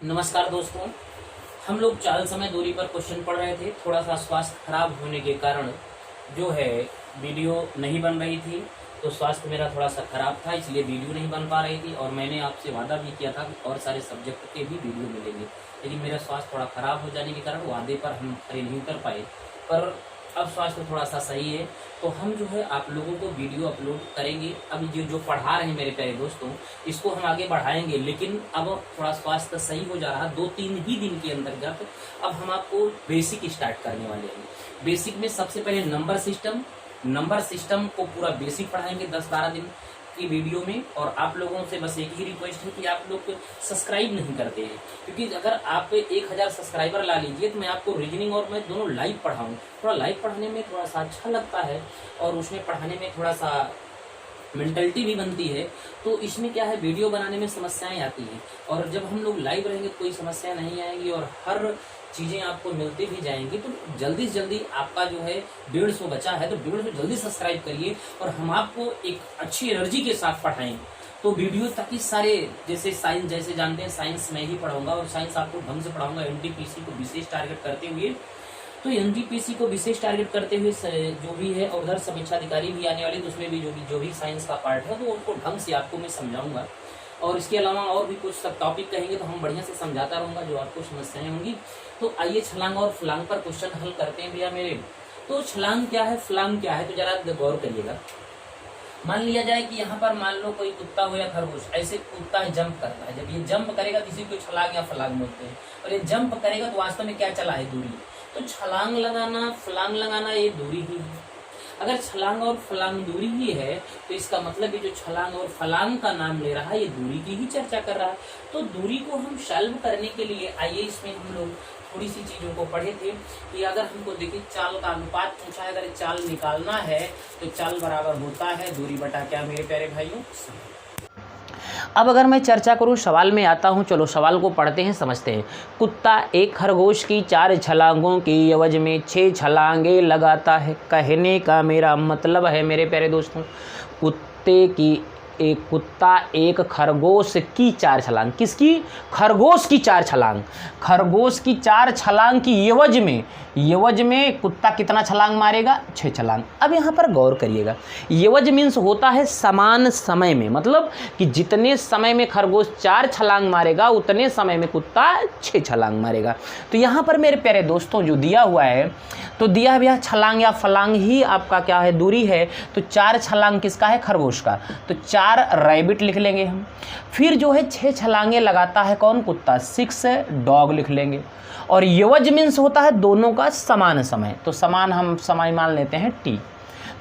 नमस्कार दोस्तों, हम लोग 4 समय दूरी पर क्वेश्चन पढ़ रहे थे। थोड़ा सा स्वास्थ्य खराब होने के कारण जो है वीडियो नहीं बन रही थी, तो स्वास्थ्य मेरा थोड़ा सा खराब था, इसलिए वीडियो नहीं बन पा रही थी। और मैंने आपसे वादा भी किया था कि और सारे सब्जेक्ट के भी वीडियो मिलेंगे, लेकिन मेरा स्वास्थ्य थोड़ा खराब हो जाने के कारण वादे पर हम खरे नहीं उतर पाए। पर अब स्वास्थ्य थोड़ा सा सही है, तो हम जो है आप लोगों को वीडियो अपलोड करेंगे। अब जो पढ़ा रहे हैं मेरे प्यारे दोस्तों, इसको हम आगे बढ़ाएंगे, लेकिन अब थोड़ा स्वास्थ्य सही हो जा रहा है। 2-3 ही दिन के अंतर्गत अब हम आपको बेसिक स्टार्ट करने वाले हैं। बेसिक में सबसे पहले नंबर सिस्टम को पूरा बेसिक पढ़ाएंगे 10-12 दिन की वीडियो में। और आप लोगों से बस एक ही रिक्वेस्ट है कि आप लोग सब्सक्राइब नहीं करते हैं, क्योंकि अगर आप 1000 सब्सक्राइबर ला लीजिए तो मैं आपको रीजनिंग और मैं दोनों लाइव पढ़ाऊँ। थोड़ा लाइव पढ़ाने में थोड़ा सा अच्छा लगता है और उसमें पढ़ाने में थोड़ा सा मेंटलिटी भी बनती है। तो इसमें क्या है, वीडियो बनाने में समस्याएं आती हैं, और जब हम लोग लाइव रहेंगे तो कोई समस्या नहीं आएगी और हर चीज़ें आपको मिलती भी जाएंगी। तो जल्दी से जल्दी आपका जो है 150 बचा है, तो 150 जल्दी सब्सक्राइब करिए और हम आपको एक अच्छी एनर्जी के साथ पढ़ाएंगे। तो वीडियो ताकि सारे, जैसे साइंस जैसे जानते हैं, साइंस मैं ही पढ़ाऊंगा और साइंस आपको ढंग से पढ़ाऊंगा। एनटीपीसी को विशेष टारगेट करते हुए, तो एनटीपीसी को विशेष टारगेट करते हुए जो भी है, और उधर समीक्षा अधिकारी भी आने वाली, तो उसमें भी जो भी साइंस का पार्ट है तो उनको ढंग से आपको मैं समझाऊंगा। और इसके अलावा और भी कुछ सब टॉपिक कहेंगे तो हम बढ़िया से समझाता रहूंगा जो आपको समस्याएं होंगी। तो आइए छलांग और फलांग पर क्वेश्चन हल करते हैं भैया मेरे। तो छलांग क्या है, फलांग क्या है, तो जरा गौर करिएगा। मान लिया जाए कि यहाँ पर मान लो कोई कुत्ता हो या खरगोश, ऐसे कुत्ता है जंप करता है। जब ये जंप करेगा तो इसी को छलांग या फलांग बोलते हैं। और ये जंप करेगा तो वास्तव में क्या चला है, दूरी। तो छलांग लगाना, फलांग लगाना, ये दूरी ही है। अगर छलांग और फलांग दूरी ही है तो इसका मतलब ये जो छलांग और फलांग का नाम ले रहा है, ये दूरी की ही चर्चा कर रहा है। तो दूरी को हम सॉल्व करने के लिए आइए इसमें हम लोग थोड़ी सी चीजों को पढ़े थे कि अगर हमको देखिए चाल का अनुपात पूछा है, अगर चाल निकालना है तो चाल बराबर होता है दूरी बटा क्या मेरे प्यारे भाइयों। अब अगर मैं चर्चा करूं, सवाल में आता हूं, चलो सवाल को पढ़ते हैं, समझते हैं। कुत्ता एक खरगोश की 4 छलांगों की एवज में 6 छलांगे लगाता है। कहने का मेरा मतलब है मेरे प्यारे दोस्तों, कुत्ता एक खरगोश की 4 छलांग, किसकी, खरगोश की 4 छलांग, खरगोश की 4 छलांग की एवज में कुत्ता कितना छलांग मारेगा, 6 छलांग। अब यहाँ पर गौर करिएगा, एवज मीन्स होता है समान समय में, मतलब कि जितने समय में खरगोश 4 छलांग मारेगा उतने समय में कुत्ता 6 छलांग मारेगा। तो यहाँ पर मेरे प्यारे दोस्तों जो दिया हुआ है, तो दिया है भैया छलांग या फलांग ही आपका क्या है, दूरी है। तो 4 छलांग किसका है, खरगोश का, तो 4 रैबिट लिख लेंगे हम। फिर जो है 6 छलांगे लगाता है कौन, कुत्ता, 6 डॉग लिख लेंगे। और एवज मीन्स होता है दोनों का समान समय, तो समान हम समय मान लेते हैं टी।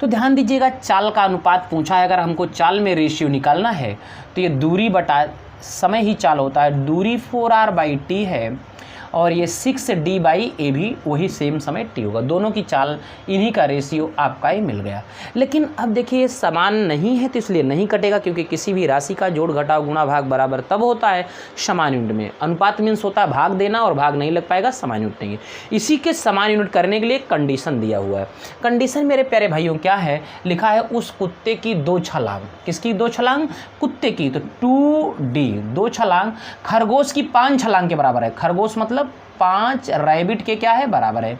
तो ध्यान दीजिएगा, चाल का अनुपात पूछा है, अगर हमको चाल में रेशियो निकालना है तो ये दूरी बटा समय ही चाल होता है। दूरी 4r/t है और ये 6d/a भी वही सेम समय t होगा। दोनों की चाल, इन्हीं का रेशियो आपका ही मिल गया। लेकिन अब देखिए समान नहीं है तो इसलिए नहीं कटेगा, क्योंकि किसी भी राशि का जोड़ घटाव गुणा भाग बराबर तब होता है समान यूनिट में। अनुपात मीन्स होता है भाग देना, और भाग नहीं लग पाएगा समान यूनिट नहीं है। इसी के समान यूनिट करने के लिए कंडीशन दिया हुआ है। कंडीशन मेरे प्यारे भाइयों क्या है, लिखा है उस कुत्ते की 2 छलांग, किसकी 2 छलांग, कुत्ते की, तो 2d 2 छलांग खरगोश की 5 छलांग के बराबर है। खरगोश मतलब 5 रैबिट के क्या है, बराबर है।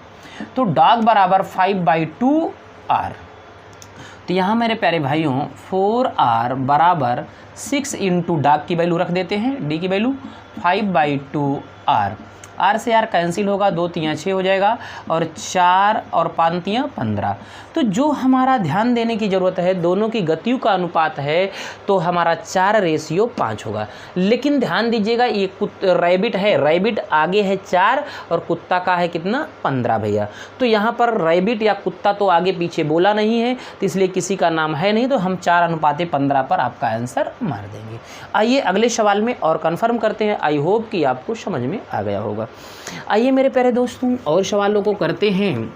तो डॉग बराबर 5/2r। तो यहाँ मेरे प्यारे भाइयों 4r बराबर 6 इंटू डॉग की वैल्यू रख देते हैं, डी की वैल्यू 5/2r। आर से आर कैंसिल होगा, 2 3 6 हो जाएगा, और 4 और 5 3 15। तो जो हमारा ध्यान देने की ज़रूरत है, दोनों की गतियों का अनुपात है तो हमारा 4:5 होगा। लेकिन ध्यान दीजिएगा, ये रैबिट है, रैबिट आगे है 4 और कुत्ता का है कितना, 15 भैया। तो यहाँ पर रैबिट या कुत्ता तो आगे पीछे बोला नहीं है, तो इसलिए किसी का नाम है नहीं, तो हम 4:15 पर आपका आंसर मार देंगे। आइए अगले सवाल में और कन्फर्म करते हैं। आई होप कि आपको समझ में आ गया होगा। आइए मेरे प्यारे दोस्तों और सवालों को करते हैं।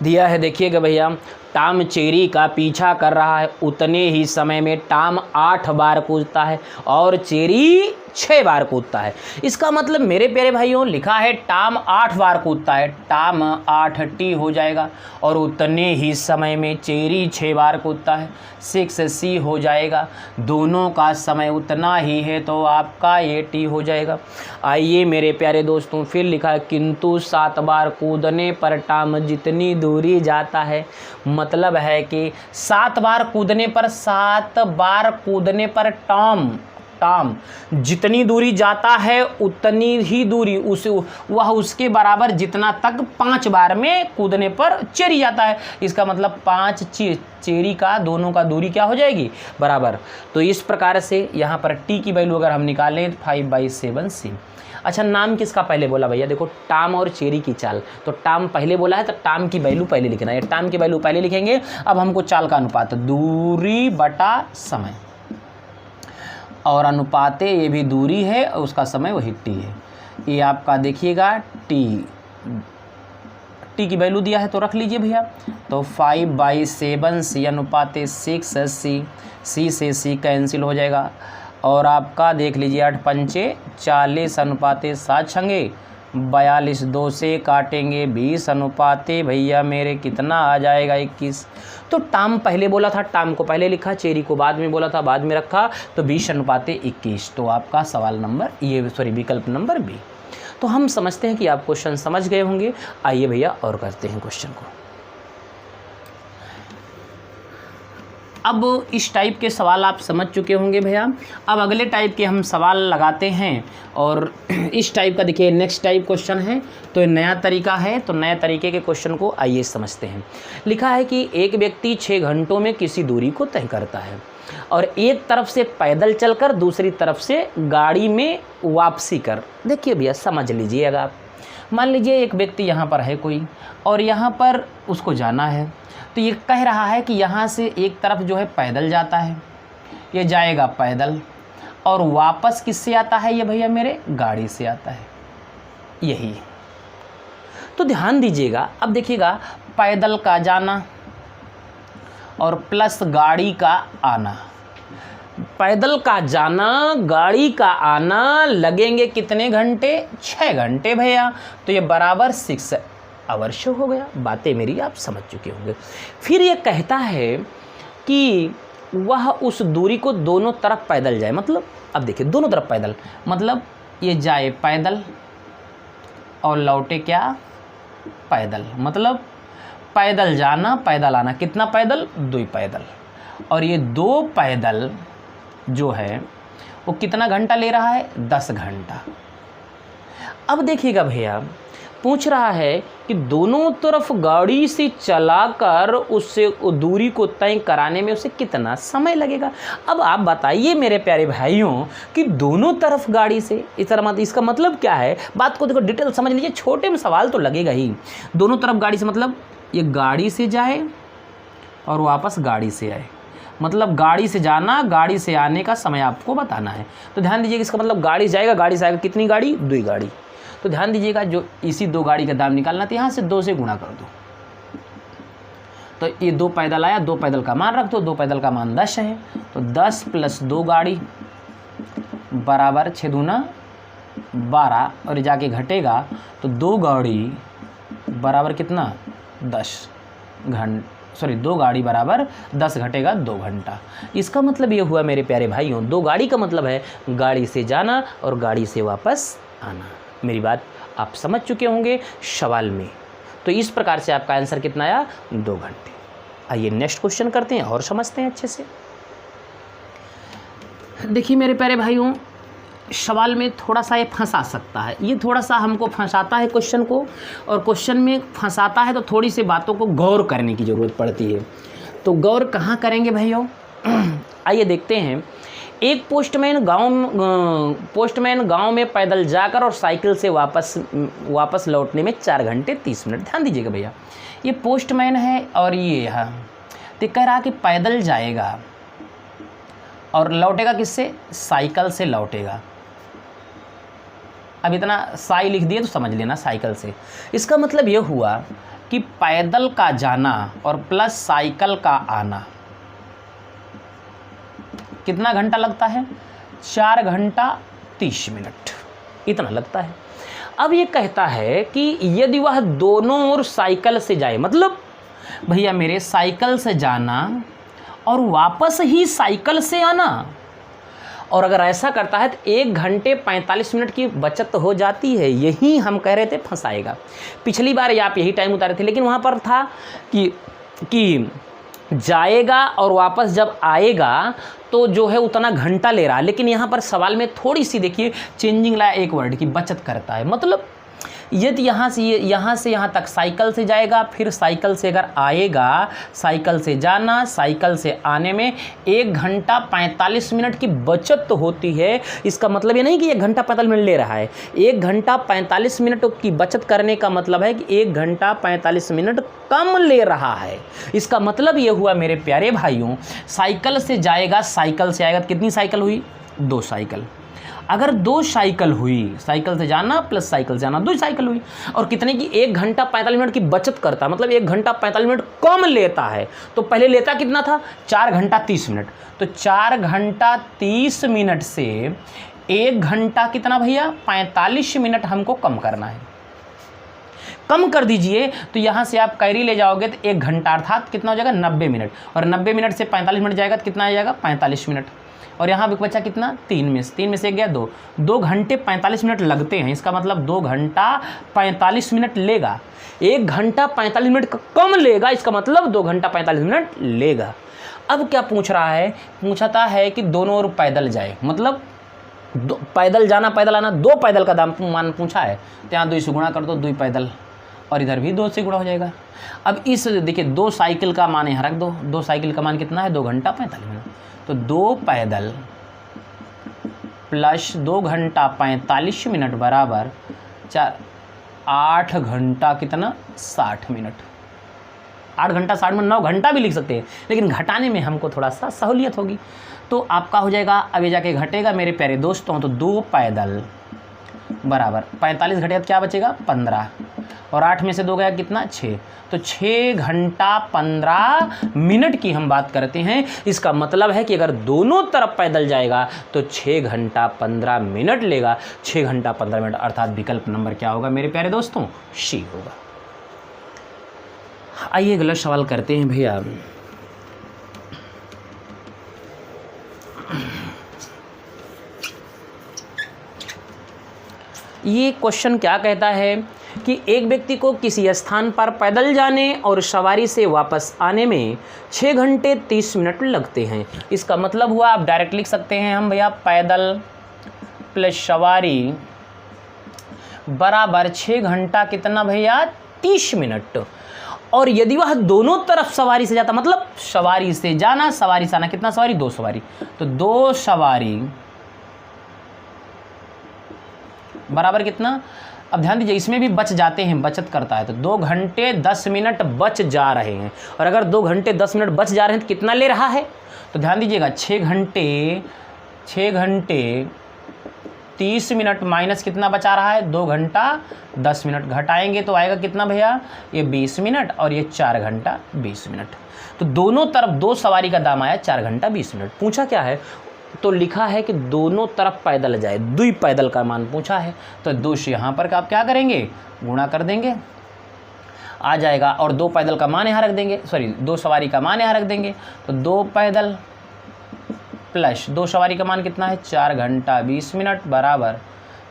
दिया है, देखिएगा भैया, टॉम चेरी का पीछा कर रहा है, उतने ही समय में टॉम 8 बार कूदता है और चेरी 6 बार कूदता है। इसका मतलब मेरे प्यारे भाइयों लिखा है टॉम 8 बार कूदता है, टॉम 8t हो जाएगा। और उतने ही समय में चेरी 6 बार कूदता है, 6c हो जाएगा। दोनों का समय उतना ही है तो आपका ये t हो जाएगा। आइए मेरे प्यारे दोस्तों, फिर लिखा है किंतु 7 बार कूदने पर टॉम जितनी दूरी जाता है, मतलब है कि 7 बार कूदने पर टॉम जितनी दूरी जाता है उतनी ही दूरी वह उसके बराबर जितना तक 5 बार में कूदने पर चेरी जाता है। इसका मतलब 5 चेरी का दोनों का दूरी क्या हो जाएगी, बराबर। तो इस प्रकार से यहाँ पर टी की वैल्यू अगर हम निकालें 5/7c। अच्छा, नाम किसका पहले बोला भैया, देखो टॉम और चेरी की चाल, तो टॉम पहले बोला है तो टॉम की वैल्यू पहले लिखना है, टॉम की वैल्यू पहले लिखेंगे। अब हमको चाल का अनुपात, दूरी बटा समय, और अनुपाते ये भी दूरी है और उसका समय वही टी है। ये आपका देखिएगा टी की वैल्यू दिया है तो रख लीजिए भैया। तो 5/7c अनुपाते 6c, c से c कैंसिल हो जाएगा। और आपका देख लीजिए 8 पंचे 40 अनुपाते 7 छंगे 42, 2 से काटेंगे 20 अनुपाते भैया मेरे कितना आ जाएगा 21। तो टॉम पहले बोला था, टॉम को पहले लिखा, चेरी को बाद में बोला था, बाद में रखा, तो 20 अनुपाते 21। तो आपका सवाल नंबर विकल्प नंबर बी। तो हम समझते हैं कि आप क्वेश्चन समझ गए होंगे। आइए भैया और करते हैं क्वेश्चन को। अब इस टाइप के सवाल आप समझ चुके होंगे भैया। अब अगले टाइप के हम सवाल लगाते हैं, और इस टाइप का देखिए नेक्स्ट टाइप क्वेश्चन है, तो नया तरीका है। तो नए तरीके के क्वेश्चन को आइए समझते हैं। लिखा है कि एक व्यक्ति 6 घंटों में किसी दूरी को तय करता है, और एक तरफ से पैदल चलकर दूसरी तरफ से गाड़ी में वापसी कर। देखिए भैया समझ लीजिएगा आप, मान लीजिए एक व्यक्ति यहाँ पर है कोई, और यहाँ पर उसको जाना है, तो ये कह रहा है कि यहाँ से एक तरफ जो है पैदल जाता है, ये जाएगा पैदल, और वापस किससे आता है ये भैया मेरे, गाड़ी से आता है, यही। तो ध्यान दीजिएगा, अब देखिएगा पैदल का जाना और प्लस गाड़ी का आना, पैदल का जाना गाड़ी का आना लगेंगे कितने घंटे, 6 घंटे भैया। तो ये बराबर 6 अवर्ष हो गया। बातें मेरी आप समझ चुके होंगे। फिर ये कहता है कि वह उस दूरी को दोनों तरफ पैदल जाए, मतलब अब देखिए दोनों तरफ पैदल, मतलब ये जाए पैदल और लौटे क्या, पैदल, मतलब पैदल जाना पैदल आना, कितना पैदल, 2 पैदल। और ये 2 पैदल जो है वो कितना घंटा ले रहा है, 10 घंटा। अब देखिएगा भैया पूछ रहा है कि दोनों तरफ गाड़ी से चलाकर उससे दूरी को तय कराने में उसे कितना समय लगेगा। अब आप बताइए मेरे प्यारे भाइयों कि दोनों तरफ गाड़ी से, इस तरह मत, इसका मतलब क्या है, बात को देखो डिटेल समझ लीजिए, छोटे में सवाल तो लगेगा ही। दोनों तरफ गाड़ी से मतलब ये गाड़ी से जाए और वापस गाड़ी से आए, मतलब गाड़ी से जाना गाड़ी से आने का समय आपको बताना है। तो ध्यान दीजिएगा, इसका मतलब गाड़ी से जाएगा, गाड़ी से आएगा, कितनी गाड़ी, 2 गाड़ी। तो ध्यान दीजिएगा जो इसी 2 गाड़ी का दाम निकालना था, यहाँ से 2 से गुणा कर दो, तो ये 2 पैदल आया, 2 पैदल का मान रख दो, 2 पैदल का मान 10 है, तो 10 + 2 गाड़ी बराबर 6 दूना 12, और जाके घटेगा तो 2 गाड़ी बराबर कितना, 2 गाड़ी बराबर 10 घटेगा 2 घंटा। इसका मतलब ये हुआ मेरे प्यारे भाइयों, 2 गाड़ी का मतलब है गाड़ी से जाना और गाड़ी से वापस आना। मेरी बात आप समझ चुके होंगे सवाल में। तो इस प्रकार से आपका आंसर कितना आया, 2 घंटे। आइए नेक्स्ट क्वेश्चन करते हैं और समझते हैं अच्छे से। देखिए मेरे प्यारे भाइयों, सवाल में थोड़ा सा ये फंसा सकता है, ये थोड़ा सा हमको फंसाता है क्वेश्चन को, और क्वेश्चन में फंसाता है तो थोड़ी सी बातों को गौर करने की ज़रूरत पड़ती है। तो गौर कहाँ करेंगे भाइयों, आइए देखते हैं। एक पोस्टमैन गांव में पैदल जाकर और साइकिल से वापस लौटने में 4 घंटे 30 मिनट। ध्यान दीजिएगा भैया, ये पोस्टमैन है और ये है, तो कह रहा कि पैदल जाएगा और लौटेगा किससे, साइकिल से लौटेगा। अब इतना साई लिख दिए तो समझ लेना, साइकिल से। इसका मतलब ये हुआ कि पैदल का जाना और प्लस साइकिल का आना कितना घंटा लगता है, 4 घंटा 30 मिनट इतना लगता है। अब ये कहता है कि यदि वह दोनों ओर साइकिल से जाए, मतलब भैया मेरे साइकिल से जाना और वापस ही साइकिल से आना, और अगर ऐसा करता है तो 1 घंटे 45 मिनट की बचत हो जाती है। यही हम कह रहे थे फंसाएगा। पिछली बार आप यही टाइम उतारे थे, लेकिन वहाँ पर था कि जाएगा और वापस जब आएगा तो जो है उतना घंटा ले रहा है, लेकिन यहाँ पर सवाल में थोड़ी सी देखिए चेंजिंग लाया एक वर्ड की, बचत करता है। मतलब यदि यहाँ से यहाँ तक साइकिल से जाएगा, फिर साइकिल से अगर आएगा, साइकिल से जाना, साइकिल से आने में 1 घंटा 45 मिनट की बचत तो होती है। इसका मतलब ये नहीं कि 1 घंटा 45 मिनट ले रहा है। 1 घंटा 45 मिनट की बचत करने का मतलब है कि 1 घंटा 45 मिनट कम ले रहा है। इसका मतलब ये हुआ मेरे प्यारे भाइयों, साइकिल से जाएगा, साइकिल से आएगा तो कितनी साइकिल हुई? 2 साइकिल। अगर 2 साइकिल हुई, साइकिल से जाना प्लस साइकिल से आना, 2 साइकिल हुई, और कितने की? 1 घंटा 45 मिनट की बचत करता, मतलब 1 घंटा 45 मिनट कम लेता है। तो पहले लेता कितना था? 4 घंटा 30 मिनट। तो 4 घंटा 30 मिनट से 1 घंटा कितना भैया? 45 मिनट हमको कम करना है। कम कर दीजिए तो यहाँ से आप कैरी ले जाओगे तो 1 घंटा अर्थात कितना हो जाएगा? 90 मिनट। और 90 मिनट से 45 मिनट जाएगा तो कितना आ जाएगा? 45 मिनट। और यहाँ भी बचा कितना? 3 में से 1 गया 2। 2 घंटे 45 मिनट लगते हैं, इसका मतलब 2 घंटा 45 मिनट लेगा। 1 घंटा 45 मिनट कम लेगा, इसका मतलब 2 घंटा 45 मिनट लेगा। अब क्या पूछ रहा है? पूछता है कि दोनों ओर पैदल जाए, मतलब पैदल जाना पैदल आना, 2 पैदल का दाम मान पूछा है, तो यहाँ 2 से गुणा कर दो, 2 पैदल, और इधर भी 2 से गुणा हो जाएगा। अब इस देखिए 2 साइकिल का मान यहाँ रख दो। 2 साइकिल का मान कितना है? 2 घंटा 45 मिनट। तो 2 पैदल प्लस 2 घंटा 45 मिनट बराबर 8 घंटा कितना? 60 मिनट। 8 घंटा 60 मिनट, 9 घंटा भी लिख सकते हैं, लेकिन घटाने में हमको थोड़ा सा सहूलियत होगी। तो आपका हो जाएगा, अब ये जाके घटेगा मेरे प्यारे दोस्तों, तो 2 पैदल बराबर 45 घटेगा तो क्या बचेगा? 15, और 8 में से 2 गया कितना? 6। तो 6 घंटा 15 मिनट की हम बात करते हैं। इसका मतलब है कि अगर दोनों तरफ पैदल जाएगा तो 6 घंटा 15 मिनट लेगा। 6 घंटा 15 मिनट, अर्थात विकल्प नंबर क्या होगा मेरे प्यारे दोस्तों? सी होगा। आइए अगला सवाल करते हैं भैया। ये क्वेश्चन क्या कहता है कि एक व्यक्ति को किसी स्थान पर पैदल जाने और सवारी से वापस आने में 6 घंटे 30 मिनट लगते हैं। इसका मतलब हुआ, आप डायरेक्ट लिख सकते हैं हम भैया, पैदल प्लस सवारी बराबर 6 घंटा कितना भैया? 30 मिनट। और यदि वह दोनों तरफ सवारी से जाता, मतलब सवारी से जाना, सवारी से आना, कितना सवारी? 2 सवारी, तो 2 सवारी बराबर कितना? अब ध्यान दीजिए, इसमें भी बच जाते हैं, बचत करता है, तो 2 घंटे 10 मिनट बच जा रहे हैं। और अगर 2 घंटे 10 मिनट बच जा रहे हैं तो कितना ले रहा है? तो ध्यान दीजिएगा, 6 घंटे 30 मिनट माइनस कितना बचा रहा है? 2 घंटा 10 मिनट। घटाएंगे तो आएगा कितना भैया? ये 20 मिनट, और ये 4 घंटा 20 मिनट। तो दोनों तरफ 2 सवारी का दाम आया 4 घंटा 20 मिनट। पूछा क्या है? तो लिखा है कि दोनों तरफ पैदल जाए, 2 पैदल का मान पूछा है। तो 2 से यहाँ पर आप क्या करेंगे? गुणा कर देंगे, आ जाएगा, और 2 पैदल का मान यहाँ रख देंगे, 2 सवारी का मान यहाँ रख देंगे। तो 2 पैदल प्लस 2 सवारी का मान कितना है? 4 घंटा 20 मिनट बराबर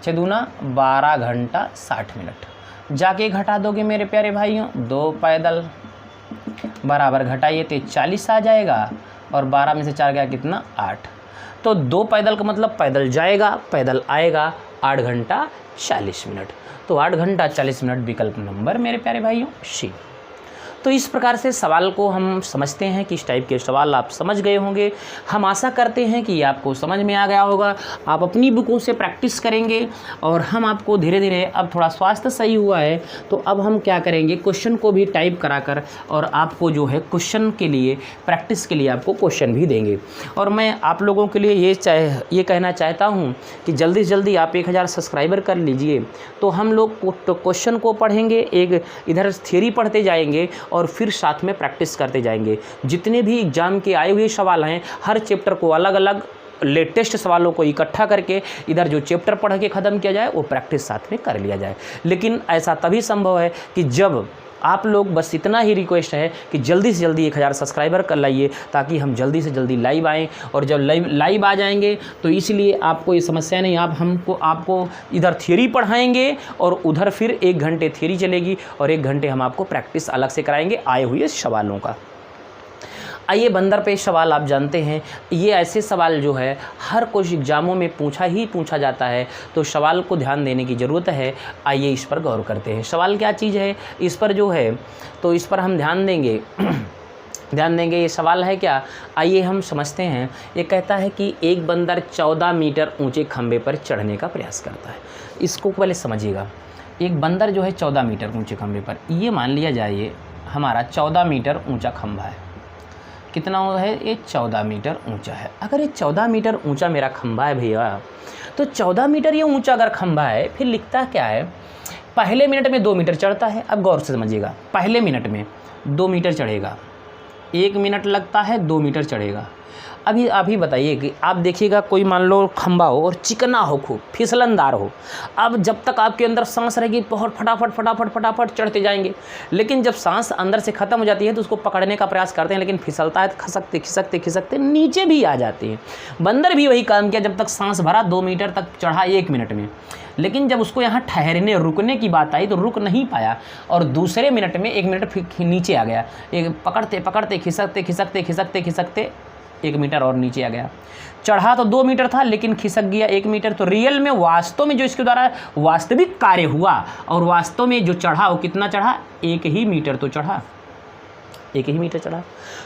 6 दूना 12 घंटा 60 मिनट। जाके घटा दोगे मेरे प्यारे भाइयों, 2 पैदल बराबर घटाइए तो 40 आ जाएगा, और 12 में से 4 गया कितना? 8। तो 2 पैदल का मतलब पैदल जाएगा, पैदल आएगा, 8 घंटा 40 मिनट। तो 8 घंटा 40 मिनट विकल्प नंबर मेरे प्यारे भाइयों सी। तो इस प्रकार से सवाल को हम समझते हैं कि इस टाइप के सवाल आप समझ गए होंगे। हम आशा करते हैं कि आपको समझ में आ गया होगा। आप अपनी बुकों से प्रैक्टिस करेंगे, और हम आपको धीरे धीरे, अब थोड़ा स्वास्थ्य सही हुआ है तो अब हम क्या करेंगे, क्वेश्चन को भी टाइप कराकर और आपको जो है क्वेश्चन के लिए, प्रैक्टिस के लिए आपको क्वेश्चन भी देंगे। और मैं आप लोगों के लिए ये कहना चाहता हूँ कि जल्दी से जल्दी आप 1000 सब्सक्राइबर कर लीजिए, तो हम लोग क्वेश्चन को पढ़ेंगे, एक इधर थ्योरी पढ़ते जाएंगे और फिर साथ में प्रैक्टिस करते जाएंगे। जितने भी एग्जाम के आए हुए सवाल हैं, हर चैप्टर को अलग अलग लेटेस्ट सवालों को इकट्ठा करके इधर जो चैप्टर पढ़ के ख़त्म किया जाए वो प्रैक्टिस साथ में कर लिया जाए। लेकिन ऐसा तभी संभव है कि जब आप लोग, बस इतना ही रिक्वेस्ट है कि जल्दी से जल्दी 1000 सब्सक्राइबर कर लाइए, ताकि हम जल्दी से जल्दी लाइव आएँ। और जब लाइव आ जाएंगे तो इसलिए आपको ये समस्या नहीं, आपको इधर थियरी पढ़ाएंगे और उधर फिर 1 घंटे थियरी चलेगी और 1 घंटे हम आपको प्रैक्टिस अलग से कराएंगे आए हुए सवालों का। आइए बंदर पेश सवाल आप जानते हैं, ये ऐसे सवाल जो है हर कुछ एग्ज़ामों में पूछा जाता है, तो सवाल को ध्यान देने की ज़रूरत है। आइए इस पर गौर करते हैं। सवाल क्या चीज़ है, इस पर जो है तो इस पर हम ध्यान देंगे ये सवाल है क्या, आइए हम समझते हैं। ये कहता है कि एक बंदर 14 मीटर ऊंचे खंभे पर चढ़ने का प्रयास करता है। इसको पहले समझिएगा। एक बंदर जो है 14 मीटर ऊंचे खंभे पर, ये मान लिया जाए हमारा 14 मीटर ऊंचा खंभा है। कितना है ये? 14 मीटर ऊंचा है। अगर ये 14 मीटर ऊंचा मेरा खंभा है भैया, तो 14 मीटर ये ऊंचा अगर खंभा है, फिर लिखता क्या है, पहले मिनट में 2 मीटर चढ़ता है। अब गौर से समझिएगा, पहले मिनट में 2 मीटर चढ़ेगा, 1 मिनट लगता है 2 मीटर चढ़ेगा। अभी आप ही बताइए कि आप देखिएगा कोई मान लो खंभा हो और चिकना हो, खूब फिसलनदार हो, अब जब तक आपके अंदर सांस रहेगी बहुत फटाफट चढ़ते जाएंगे। लेकिन जब सांस अंदर से ख़त्म हो जाती है तो उसको पकड़ने का प्रयास करते हैं, लेकिन फिसलता है तो खिसकते नीचे भी आ जाते हैं। बंदर भी वही काम किया, जब तक सांस भरा 2 मीटर तक चढ़ा 1 मिनट में, लेकिन जब उसको यहाँ ठहरने रुकने की बात आई तो रुक नहीं पाया और दूसरे मिनट में 1 मिनट नीचे आ गया। एक पकड़ते खिसकते 1 मीटर और नीचे आ गया। चढ़ा तो 2 मीटर था लेकिन खिसक गया 1 मीटर। तो रियल में वास्तव में जो इसके द्वारा वास्तविक कार्य हुआ और वास्तव में जो चढ़ा वो कितना चढ़ा, 1 ही मीटर तो चढ़ा, 1 ही मीटर चढ़ा।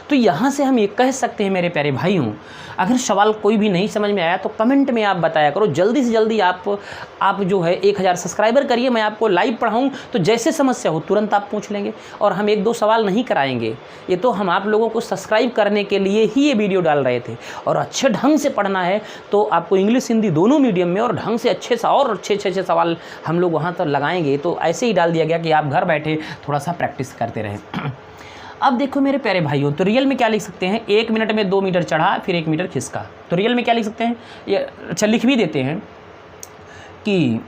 तो यहाँ से हम ये कह सकते हैं मेरे प्यारे भाइयों, अगर सवाल कोई भी नहीं समझ में आया तो कमेंट में आप बताया करो। जल्दी से जल्दी आप जो है 1000 सब्सक्राइबर करिए, मैं आपको लाइव पढ़ाऊँ तो जैसे समस्या हो तुरंत आप पूछ लेंगे और हम 1-2 सवाल नहीं कराएंगे। ये तो हम आप लोगों को सब्सक्राइब करने के लिए ही ये वीडियो डाल रहे थे। और अच्छे ढंग से पढ़ना है तो आपको इंग्लिश हिंदी दोनों मीडियम में और ढंग से अच्छे सवाल हम लोग वहाँ तक लगाएंगे। तो ऐसे ही डाल दिया गया कि आप घर बैठे थोड़ा सा प्रैक्टिस करते रहें। अब देखो मेरे प्यारे भाइयों, तो रियल में क्या लिख सकते हैं, 1 मिनट में 2 मीटर चढ़ा फिर 1 मीटर खिसका। तो रियल में क्या लिख सकते हैं, ये अच्छा लिख भी देते हैं कि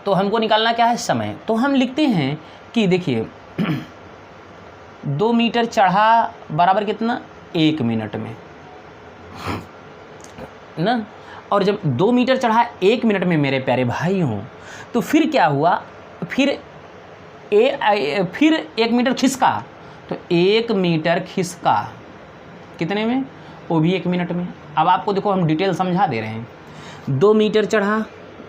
तो हमको निकालना क्या है, समय। तो हम लिखते हैं कि देखिए 2 मीटर चढ़ा बराबर कितना, 1 मिनट में ना। और जब 2 मीटर चढ़ा 1 मिनट में मेरे प्यारे भाइयों, तो फिर क्या हुआ, फिर 1 मीटर खिसका। तो 1 मीटर खिसका कितने में, वो भी 1 मिनट में। अब आपको देखो हम डिटेल समझा दे रहे हैं। 2 मीटर चढ़ा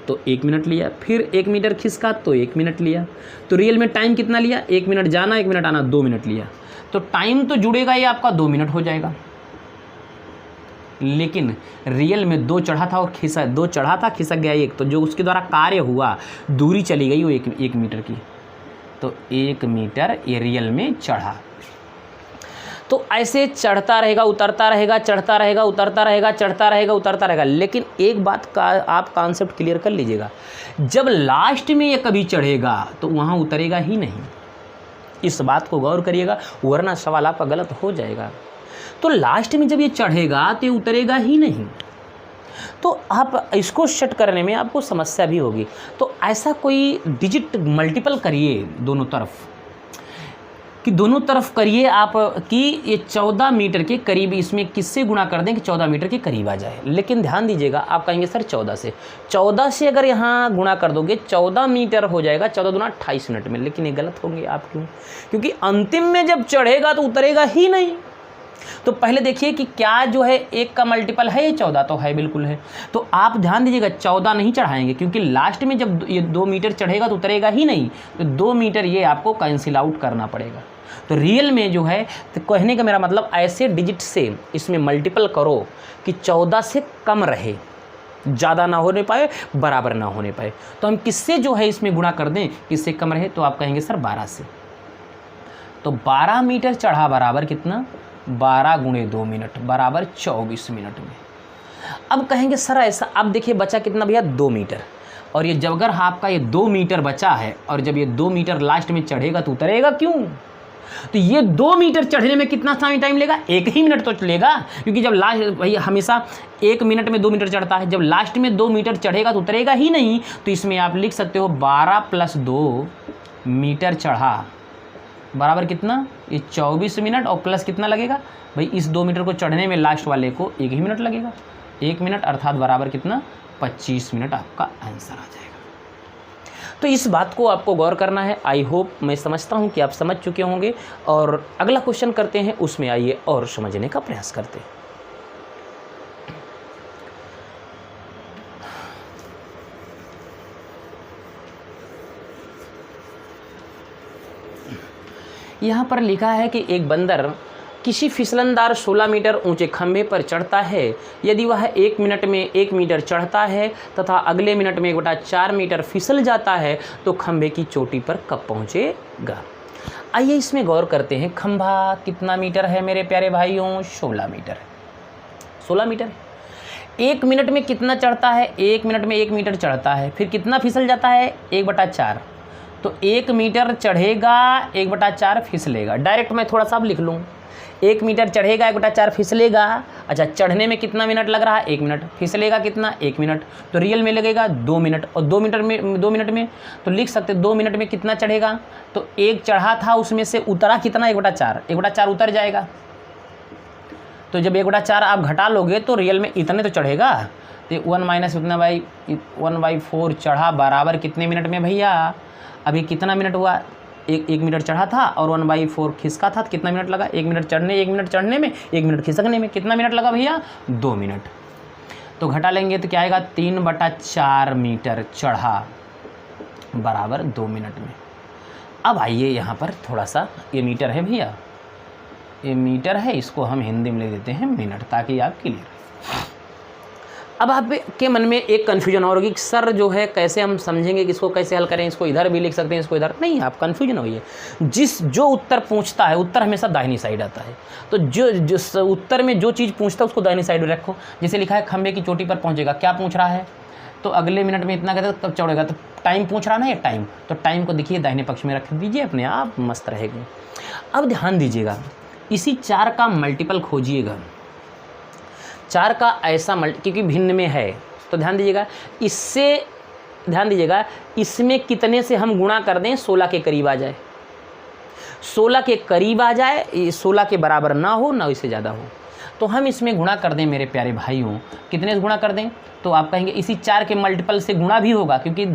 तो 1 मिनट लिया, फिर 1 मीटर खिसका तो 1 मिनट लिया। तो रियल में टाइम कितना लिया, 1 मिनट जाना 1 मिनट आना, 2 मिनट लिया। तो टाइम तो जुड़ेगा ये आपका 2 मिनट हो जाएगा। लेकिन रियल में 2 चढ़ा था और खिसक गया 1, तो जो उसके द्वारा कार्य हुआ दूरी चली गई वो 1 मीटर की। तो 1 मीटर ये रियल में चढ़ा। तो ऐसे चढ़ता रहेगा उतरता रहेगा, चढ़ता रहेगा उतरता रहेगा, चढ़ता रहेगा उतरता रहेगा। लेकिन एक बात का आप कॉन्सेप्ट क्लियर कर लीजिएगा, जब लास्ट में ये कभी चढ़ेगा तो वहाँ उतरेगा ही नहीं। इस बात को गौर करिएगा, वरना सवाल आपका गलत हो जाएगा। तो लास्ट में जब ये चढ़ेगा तो ये उतरेगा ही नहीं। तो आप इसको सेट करने में आपको समस्या भी होगी। तो ऐसा कोई डिजिट मल्टीपल करिए दोनों तरफ, कि दोनों तरफ करिए आप कि ये 14 मीटर के करीब, इसमें किससे गुणा कर दें कि 14 मीटर के करीब आ जाए। लेकिन ध्यान दीजिएगा, आप कहेंगे सर 14 से अगर यहाँ गुणा कर दोगे 14 मीटर हो जाएगा 14 दूना 28 मिनट में। लेकिन ये गलत होंगे आप, क्यों? क्योंकि अंतिम में जब चढ़ेगा तो उतरेगा ही नहीं। तो पहले देखिए कि क्या जो है 1 का मल्टीपल है, ये 14 तो है, बिल्कुल है। तो आप ध्यान दीजिएगा 14 नहीं चढ़ाएंगे, क्योंकि लास्ट में जब ये 2 मीटर चढ़ेगा तो उतरेगा ही नहीं। तो 2 मीटर ये आपको कैंसिल आउट करना पड़ेगा। तो रियल में जो है, तो कहने का मेरा मतलब ऐसे डिजिट से इसमें मल्टीपल करो कि 14 से कम रहे, ज़्यादा ना होने पाए, बराबर ना होने पाए। तो हम किससे जो है इसमें गुणा कर दें किससे कम रहे, तो आप कहेंगे सर 12 से। तो 12 मीटर चढ़ा बराबर कितना, 12 गुणे 2 मिनट बराबर 24 मिनट में। अब कहेंगे सर ऐसा, अब देखिए बचा कितना भैया, 2 मीटर। और ये जब अगर आपका ये 2 मीटर बचा है और जब ये 2 मीटर लास्ट में चढ़ेगा तो उतरेगा क्यों? तो ये 2 मीटर चढ़ने में कितना टाइम लेगा? 1 ही मिनट तो लेगा, क्योंकि जब लास्ट भाई हमेशा 1 मिनट में 2 मीटर चढ़ता है, जब लास्ट में 2 मीटर चढ़ेगा तो उतरेगा ही नहीं। तो इसमें आप लिख सकते हो 12 + 2 मीटर चढ़ा बराबर कितना? ये 24 मिनट, और प्लस कितना लगेगा भाई? इस 2 मीटर को चढ़ने में लास्ट वाले को 1 ही मिनट लगेगा। 1 मिनट अर्थात बराबर कितना? 25 मिनट आपका आंसर आ जाएगा। तो इस बात को आपको गौर करना है। आई होप, मैं समझता हूँ कि आप समझ चुके होंगे। और अगला क्वेश्चन करते हैं, उसमें आइए और समझने का प्रयास करते हैं। यहाँ पर लिखा है कि एक बंदर किसी फिसलनदार 16 मीटर ऊंचे खंभे पर चढ़ता है। यदि वह 1 मिनट में 1 मीटर चढ़ता है तथा अगले मिनट में 1/4 मीटर फिसल जाता है तो खंभे की चोटी पर कब पहुँचेगा? आइए इसमें गौर करते हैं। खंभा कितना मीटर है मेरे प्यारे भाइयों? 16 मीटर है। 16 मीटर है। 1 मिनट में कितना चढ़ता है? 1 मिनट में 1 मीटर चढ़ता है, फिर कितना फिसल जाता है? 1/4। तो 1 मीटर चढ़ेगा, 1/4 फिसलेगा। डायरेक्ट मैं थोड़ा सा अब लिख लूँ। 1 मीटर चढ़ेगा, 1/4 फिसलेगा। अच्छा, चढ़ने में कितना मिनट लग रहा है? 1 मिनट। फिसलेगा कितना? 1 मिनट। तो रियल में लगेगा 2 मिनट, और 2 मिनट में तो लिख सकते 2 मिनट में कितना चढ़ेगा? तो 1 चढ़ा था, उसमें से उतरा कितना? 1/4। 1/4 उतर जाएगा। तो जब 1/4 आप घटा लोगे तो रियल में इतने तो चढ़ेगा। तो 1 माइनस उतना बाई 1/4 चढ़ा बराबर कितने मिनट में भैया? अभी कितना मिनट हुआ? 1 मिनट चढ़ा था और 1/4 खिसका था, तो कितना मिनट लगा? 1 मिनट चढ़ने, 1 मिनट चढ़ने में, 1 मिनट खिसकने में कितना मिनट लगा भैया? 2 मिनट। तो घटा लेंगे तो क्या आएगा? 3/4 मीटर चढ़ा बराबर 2 मिनट में। अब आइए यहाँ पर थोड़ा सा, ये मीटर है भैया, ये मीटर है, इसको हम हिंदी में लिख देते हैं मिनट, ताकि आप क्लियर रहे। अब आपके मन में एक कन्फ्यूजन और होगी कि सर जो है कैसे हम समझेंगे कि इसको कैसे हल करें? इसको इधर भी लिख सकते हैं, इसको इधर नहीं। आप कन्फ्यूजन होइए। जो उत्तर पूछता है, उत्तर हमेशा दाहिनी साइड आता है। तो जो उत्तर में जो चीज़ पूछता है उसको दाहिनी साइड रखो। जैसे लिखा है खंबे की चोटी पर पहुँचेगा, क्या पूछ रहा है? तो अगले मिनट में इतना कहते तब चढ़ेगा, तो टाइम पूछ रहा ना, ये टाइम। तो टाइम को देखिए दाहिने पक्ष में रख दीजिए, अपने आप मस्त रहेगा। अब ध्यान दीजिएगा, इसी 4 का मल्टीपल खोजिएगा। 4 का ऐसा क्योंकि भिन्न में है, तो ध्यान दीजिएगा, इससे ध्यान दीजिएगा, इसमें कितने से हम गुणा कर दें 16 के करीब आ जाए। 16 के करीब आ जाए, 16 के बराबर ना हो ना इससे ज़्यादा हो, तो हम इसमें गुणा कर दें मेरे प्यारे भाइयों। कितने से गुणा कर दें? तो आप कहेंगे इसी 4 के मल्टीपल से गुणा भी होगा, क्योंकि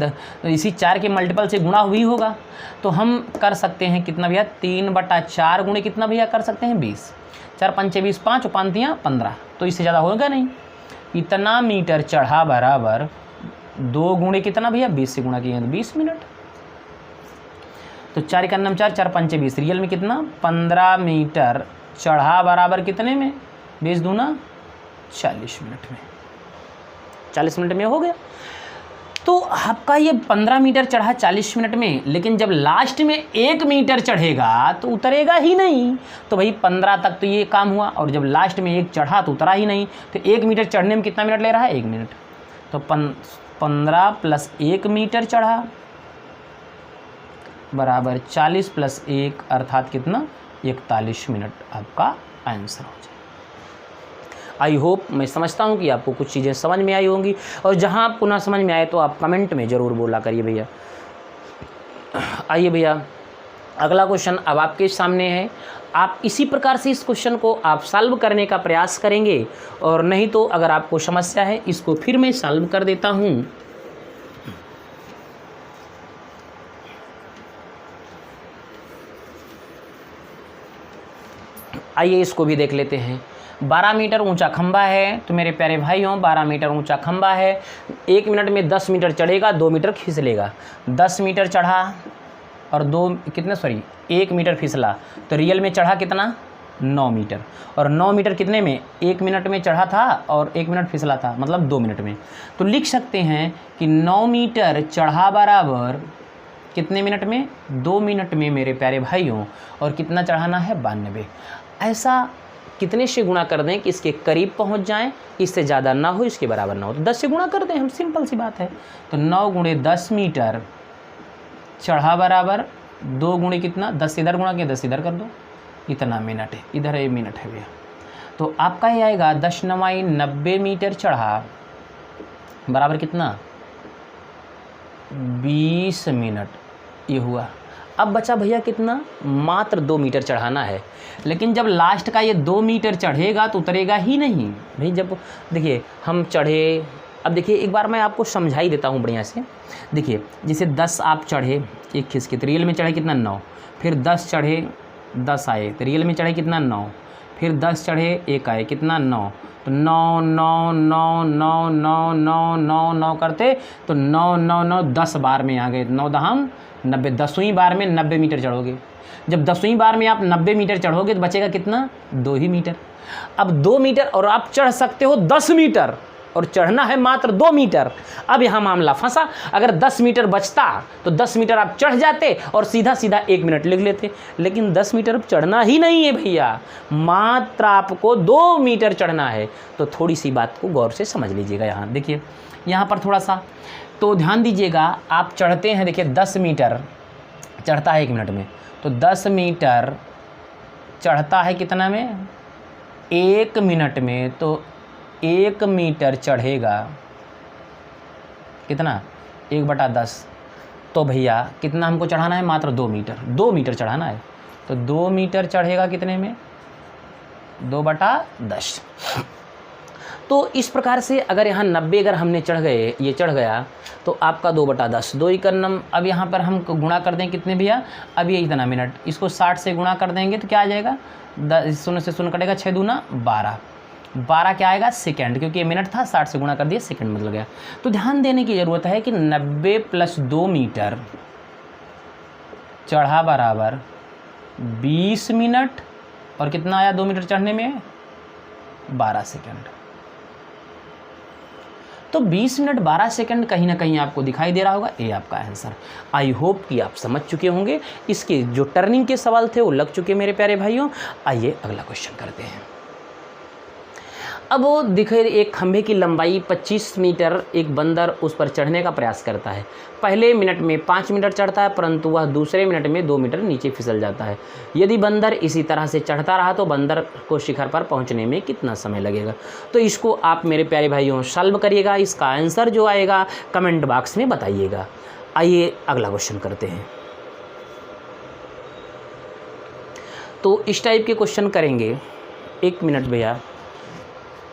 इसी 4 के मल्टीपल से गुणा भी होगा। तो हम कर सकते हैं कितना भैया? 3/4 गुणे कितना भैया कर सकते हैं? 20। 4 पंचे 20, 5 और 5 15, तो इससे ज़्यादा होगा नहीं। इतना मीटर चढ़ा बराबर 2 गुणे कितना भैया? 20 से गुणा किए तो 20 मिनट। तो 4 का नाम 4, 4 पंचे 20, रियल में कितना? 15 मीटर चढ़ा बराबर कितने में? 20 दूना 40 मिनट में। 40 मिनट में हो गया। तो आपका ये 15 मीटर चढ़ा 40 मिनट में, लेकिन जब लास्ट में 1 मीटर चढ़ेगा तो उतरेगा ही नहीं। तो भाई 15 तक तो ये काम हुआ, और जब लास्ट में 1 चढ़ा तो उतरा ही नहीं। तो 1 मीटर चढ़ने में कितना मिनट ले रहा है? 1 मिनट। तो 15 + 1 मीटर चढ़ा बराबर 40 + 1 अर्थात कितना? 41 मिनट आपका आंसर हो जाए। आई होप, मैं समझता हूँ कि आपको कुछ चीज़ें समझ में आई होंगी, और जहाँ आपको ना समझ में आए तो आप कमेंट में ज़रूर बोला करिए भैया। आइए भैया, अगला क्वेश्चन अब आपके सामने है। आप इसी प्रकार से इस क्वेश्चन को आप सॉल्व करने का प्रयास करेंगे, और नहीं तो अगर आपको समस्या है इसको फिर मैं सॉल्व कर देता हूँ। आइए इसको भी देख लेते हैं। 12 मीटर ऊंचा खंबा है, तो मेरे प्यारे भाइयों 12 मीटर ऊंचा खंबा है। 1 मिनट में 10 मीटर चढ़ेगा, 2 मीटर फिसलेगा। 10 मीटर चढ़ा और 1 मीटर फिसला, तो रियल में चढ़ा कितना? 9 मीटर। और 9 मीटर कितने में? 1 मिनट में चढ़ा था और 1 मिनट फिसला था, मतलब 2 मिनट में। तो लिख सकते हैं कि 9 मीटर चढ़ा बराबर कितने मिनट में? 2 मिनट में मेरे प्यारे भाइयों। और कितना चढ़ाना है? 92। ऐसा कितने से गुणा कर दें कि इसके करीब पहुंच जाएं, इससे ज़्यादा ना हो, इसके बराबर ना हो। तो 10 से गुणा कर दें हम, सिंपल सी बात है। तो 9 × 10 मीटर चढ़ा बराबर 2 गुणे कितना, 10 इधर गुणा किया 10 इधर कर दो, इतना मिनट है, इधर 1 मिनट है भैया। तो आपका ये आएगा 10 9 90 मीटर चढ़ा बराबर कितना 20 मिनट, ये हुआ। अब बचा भैया कितना, मात्र 2 मीटर चढ़ाना है। लेकिन जब लास्ट का ये 2 मीटर चढ़ेगा तो उतरेगा ही नहीं भाई। जब देखिए हम चढ़े, अब देखिए एक बार मैं आपको समझा ही देता हूँ बढ़िया से। देखिए जैसे 10 आप चढ़े, एक खिसके तो रियल में चढ़े कितना 9, फिर 10 चढ़े 10 आए तो रियल में चढ़े कितना 9, फिर 10 चढ़े 1 आए कितना 9, तो 9 9 9 9 9 9 9 9 करते तो 9 9 9 10 बार में आ गए, 9 दहम 90, 10वीं बार में 90 मीटर चढ़ोगे। जब 10वीं बार में आप 90 मीटर चढ़ोगे तो बचेगा कितना 2 ही मीटर। अब 2 मीटर और आप चढ़ सकते हो 10 मीटर और चढ़ना है मात्र 2 मीटर। अब यहाँ मामला फंसा, अगर 10 मीटर बचता तो 10 मीटर आप चढ़ जाते और सीधा सीधा 1 मिनट लिख लेते। लेकिन 10 मीटर अब चढ़ना ही नहीं है भैया, मात्र आपको 2 मीटर चढ़ना है। तो थोड़ी सी बात को गौर से समझ लीजिएगा। यहाँ देखिए, यहाँ पर थोड़ा सा तो ध्यान दीजिएगा। आप चढ़ते हैं, देखिए 10 मीटर चढ़ता है 1 मिनट में, तो 10 मीटर चढ़ता है कितना में 1 मिनट में, तो 1 मीटर चढ़ेगा कितना 1/10। तो भैया कितना हमको चढ़ाना है, मात्र 2 मीटर, 2 मीटर चढ़ाना है। तो 2 मीटर चढ़ेगा कितने में 2/10। तो इस प्रकार से अगर यहाँ 90 अगर हमने चढ़ गए, ये चढ़ गया तो आपका 2/10, 2 एकन्नम। अब यहाँ पर हम गुणा कर दें कितने भैया, अब ये इतना मिनट, इसको 60 से गुणा कर देंगे तो क्या आ जाएगा 0 से 0 कटेगा, 6 दूना 12, 12 क्या आएगा सेकंड, क्योंकि ये मिनट था 60 से गुणा कर दिया सेकंड बदल गया। तो ध्यान देने की ज़रूरत है कि 90 + 2 मीटर चढ़ा बराबर 20 मिनट और कितना आया 2 मीटर चढ़ने में 12 सेकंड। तो 20 मिनट 12 सेकंड कहीं ना कहीं आपको दिखाई दे रहा होगा, ये आपका आंसर। आई होप कि आप समझ चुके होंगे। इसके जो टर्निंग के सवाल थे वो लग चुके मेरे प्यारे भाइयों। आइए अगला क्वेश्चन करते हैं। अब वो दिखे एक खंभे की लंबाई 25 मीटर, एक बंदर उस पर चढ़ने का प्रयास करता है। पहले मिनट में 5 मीटर चढ़ता है, परंतु वह दूसरे मिनट में 2 मीटर नीचे फिसल जाता है। यदि बंदर इसी तरह से चढ़ता रहा तो बंदर को शिखर पर पहुंचने में कितना समय लगेगा। तो इसको आप मेरे प्यारे भाइयों सॉल्व करिएगा, इसका आंसर जो आएगा कमेंट बॉक्स में बताइएगा। आइए अगला क्वेश्चन करते हैं। तो इस टाइप के क्वेश्चन करेंगे। 1 मिनट भैया।